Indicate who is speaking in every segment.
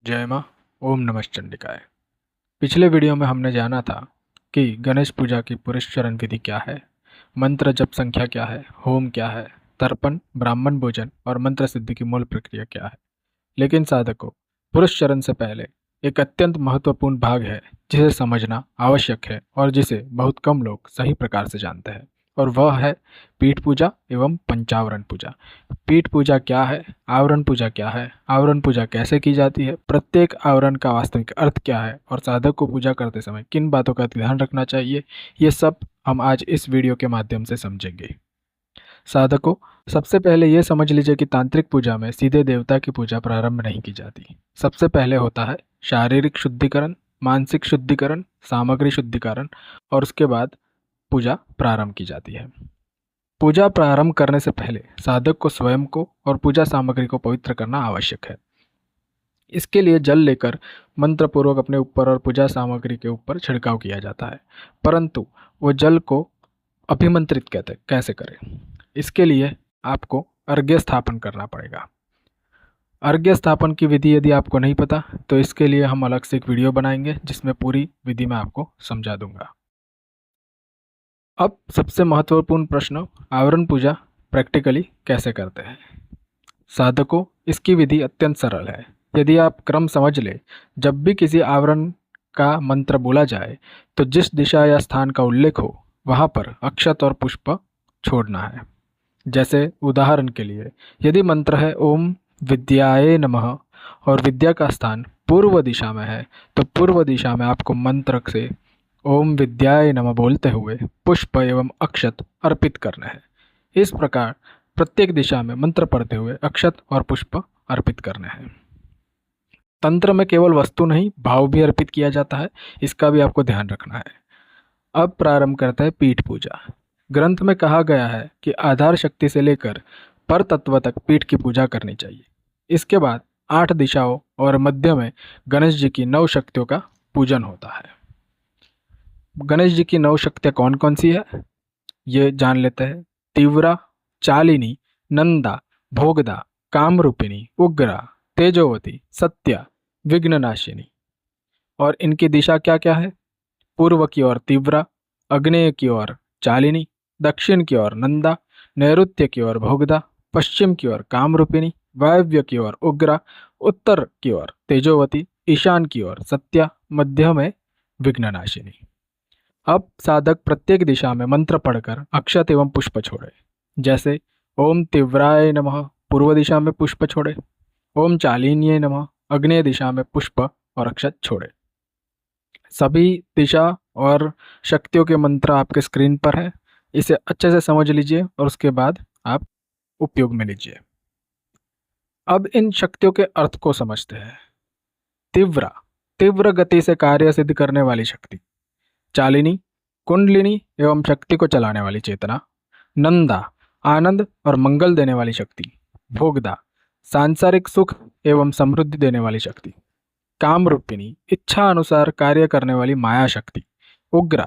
Speaker 1: जय माँ। ओम नमः चंडिकाय। पिछले वीडियो में हमने जाना था कि गणेश पूजा की पुरस्चरण विधि क्या है, मंत्र जप संख्या क्या है, होम क्या है, तर्पण, ब्राह्मण भोजन और मंत्र सिद्धि की मूल प्रक्रिया क्या है। लेकिन साधकों, पुरस्चरण से पहले एक अत्यंत महत्वपूर्ण भाग है जिसे समझना आवश्यक है और जिसे बहुत कम लोग सही प्रकार से जानते हैं, और वह है पीठ पूजा एवं पंचावरण पूजा। पीठ पूजा क्या है, आवरण पूजा क्या है, आवरण पूजा कैसे की जाती है, प्रत्येक आवरण का वास्तविक अर्थ क्या है और साधक को पूजा करते समय किन बातों का ध्यान रखना चाहिए, ये सब हम आज इस वीडियो के माध्यम से समझेंगे। साधकों, सबसे पहले ये समझ लीजिए कि तांत्रिक पूजा में सीधे देवता की पूजा प्रारंभ नहीं की जाती। सबसे पहले होता है शारीरिक शुद्धिकरण, मानसिक शुद्धिकरण, सामग्री शुद्धिकरण, और उसके बाद पूजा प्रारंभ की जाती है। पूजा प्रारंभ करने से पहले साधक को स्वयं को और पूजा सामग्री को पवित्र करना आवश्यक है। इसके लिए जल लेकर मंत्र पूर्वक अपने ऊपर और पूजा सामग्री के ऊपर छिड़काव किया जाता है, परंतु वो जल को अभिमंत्रित कैसे करें, इसके लिए आपको अर्घ्य स्थापन करना पड़ेगा। अर्घ्य स्थापन की विधि यदि आपको नहीं पता तो इसके लिए हम अलग से एक वीडियो बनाएंगे जिसमें पूरी विधि मैं आपको समझा दूंगा। अब सबसे महत्वपूर्ण प्रश्न, आवरण पूजा प्रैक्टिकली कैसे करते हैं। साधकों, इसकी विधि अत्यंत सरल है। यदि आप क्रम समझ ले, जब भी किसी आवरण का मंत्र बोला जाए तो जिस दिशा या स्थान का उल्लेख हो वहाँ पर अक्षत और पुष्प छोड़ना है। जैसे उदाहरण के लिए, यदि मंत्र है ओम विद्याये नमः और विद्या का स्थान पूर्व दिशा में है तो पूर्व दिशा में आपको मंत्र से ओम विद्याय नमः बोलते हुए पुष्प एवं अक्षत अर्पित करना है। इस प्रकार प्रत्येक दिशा में मंत्र पढ़ते हुए अक्षत और पुष्प अर्पित करने हैं। तंत्र में केवल वस्तु नहीं, भाव भी अर्पित किया जाता है, इसका भी आपको ध्यान रखना है। अब प्रारंभ करता है पीठ पूजा। ग्रंथ में कहा गया है कि आधार शक्ति से लेकर पर तत्व तक पीठ की पूजा करनी चाहिए। इसके बाद 8 दिशाओं और मध्य में गणेश जी की 9 शक्तियों का पूजन होता है। गणेश जी की 9 शक्तियाँ कौन कौन सी है, ये जान लेते हैं। तीव्रा, चालिनी, नंदा, भोगदा, कामरूपिणी, उग्रा, तेजोवती, सत्या, विघ्ननाशिनी। और इनकी दिशा क्या क्या है। पूर्व की ओर तीव्रा, अग्नेय की ओर चालिनी, दक्षिण की ओर नंदा, नैऋत्य की ओर भोगदा, पश्चिम की ओर कामरूपिणी, वायव्य की ओर उग्रा, उत्तर की ओर तेजोवती, ईशान की ओर सत्या, मध्य में विघ्ननाशिनी। अब साधक प्रत्येक दिशा में मंत्र पढ़कर अक्षत एवं पुष्प छोड़े। जैसे ओम तीव्राय नमः पूर्व दिशा में पुष्प छोड़े, ओम चालिन्ये नमः अग्नेय दिशा में पुष्प और अक्षत छोड़े। सभी दिशा और शक्तियों के मंत्र आपके स्क्रीन पर है, इसे अच्छे से समझ लीजिए और उसके बाद आप उपयोग में लीजिए। अब इन शक्तियों के अर्थ को समझते हैं। तीव्रा, तीव्र गति से कार्य सिद्ध करने वाली शक्ति। चालिनी, कुंडलिनी एवं शक्ति को चलाने वाली चेतना। नंदा, आनंद और मंगल देने वाली शक्ति। भोगदा, सांसारिक सुख एवं समृद्धि देने वाली शक्ति। कामरूपिणी, इच्छा अनुसार कार्य करने वाली माया शक्ति। उग्र,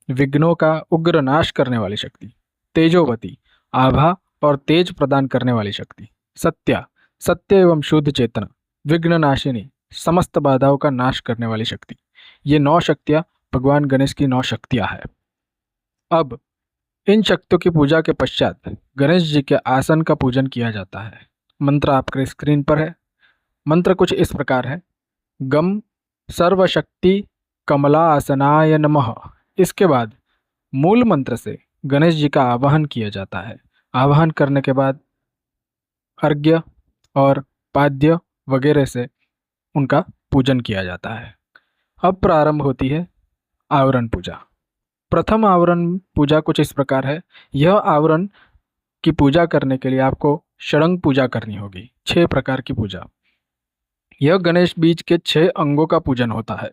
Speaker 1: विघ्नों का उग्र नाश करने वाली शक्ति। तेजोवती, आभा और तेज प्रदान करने वाली शक्ति। सत्या, सत्य एवं शुद्ध चेतना। विघ्ननाशिनी, समस्त बाधाओं का नाश करने वाली शक्ति। ये 9 शक्तियाँ भगवान गणेश की 9 शक्तियाँ हैं। अब इन शक्तियों की पूजा के पश्चात गणेश जी के आसन का पूजन किया जाता है। मंत्र आपके स्क्रीन पर है। मंत्र कुछ इस प्रकार है। गम सर्वशक्ति कमला आसनाय नमः। इसके बाद मूल मंत्र से गणेश जी का आवाहन किया जाता है। आवाहन करने के बाद अर्घ्य और पाद्य वगैरह से उनका पूजन किया जाता है। अब प्रारंभ होती है आवरण पूजा। प्रथम आवरण पूजा कुछ इस प्रकार है। यह आवरण की पूजा करने के लिए आपको षडंग पूजा करनी होगी, 6 प्रकार की पूजा। यह गणेश बीज के 6 अंगों का पूजन होता है।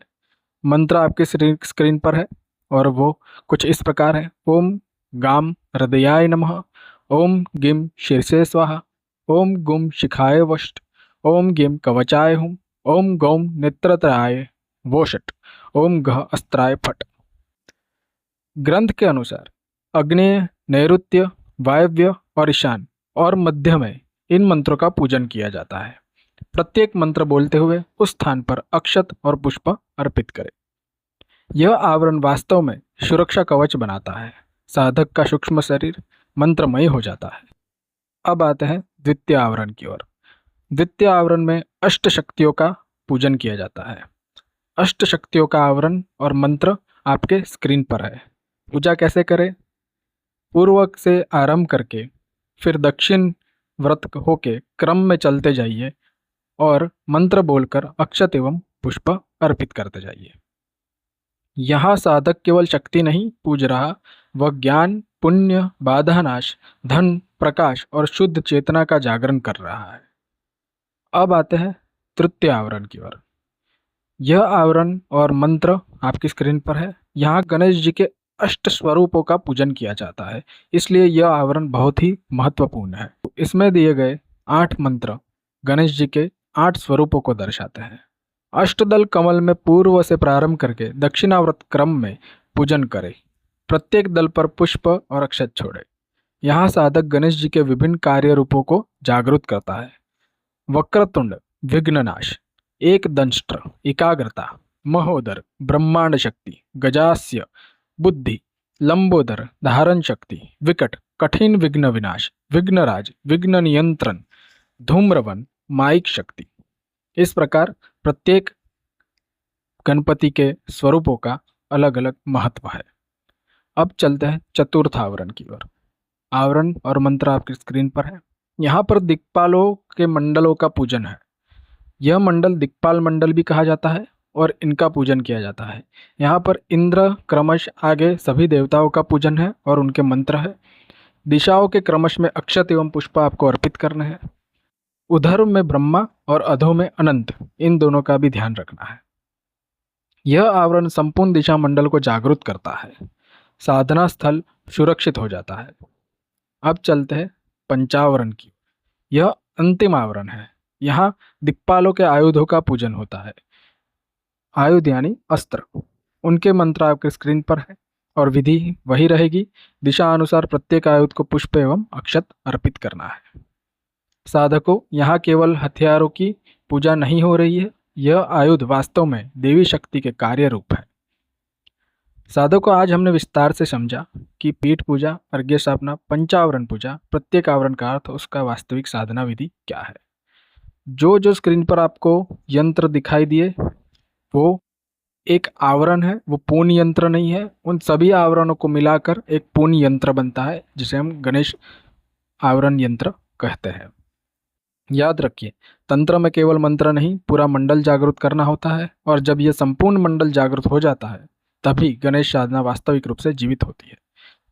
Speaker 1: मंत्र आपके स्क्रीन पर है और वो कुछ इस प्रकार है। ओम गाम हृदयाय नमः, ओम गिम शीर्षे स्वाहा, ओम गुम शिखाय वष्ट, ओम गिम कवचाय हुम, ओम गौम नेत्रत्राय वोषट, ओम घ अस्त्राय फट। ग्रंथ के अनुसार अग्नेय, नैऋत्य, वायव्य और ईशान और मध्य में इन मंत्रों का पूजन किया जाता है। प्रत्येक मंत्र बोलते हुए उस स्थान पर अक्षत और पुष्प अर्पित करें। यह आवरण वास्तव में सुरक्षा कवच बनाता है। साधक का सूक्ष्म शरीर मंत्रमय हो जाता है। अब आते हैं द्वितीय आवरण की ओर। द्वितीय आवरण में अष्ट शक्तियों का पूजन किया जाता है। अष्ट शक्तियों का आवरण और मंत्र आपके स्क्रीन पर है। पूजा कैसे करें? पूर्व से आरंभ करके फिर दक्षिण व्रत होके क्रम में चलते जाइए और मंत्र बोलकर अक्षत एवं पुष्प अर्पित करते जाइए। यहाँ साधक केवल शक्ति नहीं पूज रहा, वह ज्ञान, पुण्य, बाधानाश, धन, प्रकाश और शुद्ध चेतना का जागरण कर रहा है। अब आते हैं तृतीय आवरण की ओर। यह आवरण और मंत्र आपकी स्क्रीन पर है। यहाँ गणेश जी के अष्ट स्वरूपों का पूजन किया जाता है, इसलिए यह आवरण बहुत ही महत्वपूर्ण है। इसमें दिए गए 8 मंत्र गणेश जी के 8 स्वरूपों को दर्शाते हैं। अष्टदल कमल में पूर्व से प्रारंभ करके दक्षिणावर्त क्रम में पूजन करें। प्रत्येक दल पर पुष्प और अक्षत छोड़े। यहाँ साधक गणेश जी के विभिन्न कार्य रूपों को जागृत करता है। वक्रतुंड विघ्ननाश, एक दंष्ट्र एकाग्रता, महोदर ब्रह्मांड शक्ति, गजास्य बुद्धि, लंबोदर धारण शक्ति, विकट कठिन विघ्न विनाश, विघ्नराज विघ्न नियंत्रण, धूम्रवन माइक शक्ति। इस प्रकार प्रत्येक गणपति के स्वरूपों का अलग अलग महत्व है। अब चलते हैं चतुर्थ आवरण की ओर। आवरण और मंत्र आपकी स्क्रीन पर है। यहाँ पर दिक्पालों के मंडलों का पूजन है। यह मंडल दिक्पाल मंडल भी कहा जाता है और इनका पूजन किया जाता है। यहाँ पर इंद्र क्रमश आगे सभी देवताओं का पूजन है और उनके मंत्र है। दिशाओं के क्रमश में अक्षत एवं पुष्प आपको अर्पित करने हैं। उधर में ब्रह्मा और अधो में अनंत, इन दोनों का भी ध्यान रखना है। यह आवरण संपूर्ण दिशा मंडल को जागृत करता है। साधना स्थल सुरक्षित हो जाता है। अब चलते हैं पंचावरण की। यह अंतिम आवरण है। यहाँ दिक्पालों के आयुधों का पूजन होता है। आयुध यानी अस्त्र, उनके मंत्र आपके स्क्रीन पर है और विधि वही रहेगी। दिशा अनुसार प्रत्येक आयुध को पुष्प एवं अक्षत अर्पित करना है। साधकों, यहाँ केवल हथियारों की पूजा नहीं हो रही है, यह आयुध वास्तव में देवी शक्ति के कार्य रूप है। साधकों, आज हमने विस्तार से समझा कि पीठ पूजा, अर्घ्य स्थापना, पंचावरण पूजा, प्रत्येक आवरण का अर्थ, उसका वास्तविक साधना विधि क्या है। जो जो स्क्रीन पर आपको यंत्र दिखाई दिए वो एक आवरण है, वो पूर्ण यंत्र नहीं है। उन सभी आवरणों को मिलाकर एक पूर्ण यंत्र बनता है, जिसे हम गणेश आवरण यंत्र कहते हैं। याद रखिए, तंत्र में केवल मंत्र नहीं, पूरा मंडल जागृत करना होता है और जब यह संपूर्ण मंडल जागृत हो जाता है तभी गणेश साधना वास्तविक रूप से जीवित होती है।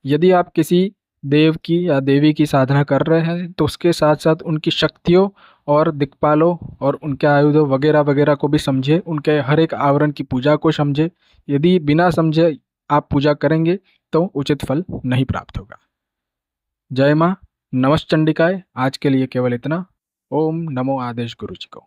Speaker 1: यदि आप किसी देव की या देवी की साधना कर रहे हैं तो उसके साथ साथ उनकी शक्तियों और दिक्पालों और उनके आयुधों वगैरह वगैरह को भी समझे, उनके हर एक आवरण की पूजा को समझे। यदि बिना समझे आप पूजा करेंगे तो उचित फल नहीं प्राप्त होगा। जय माँ, नमश्चंडिकाय। आज के लिए केवल इतना। ओम नमो आदेश गुरु जी को।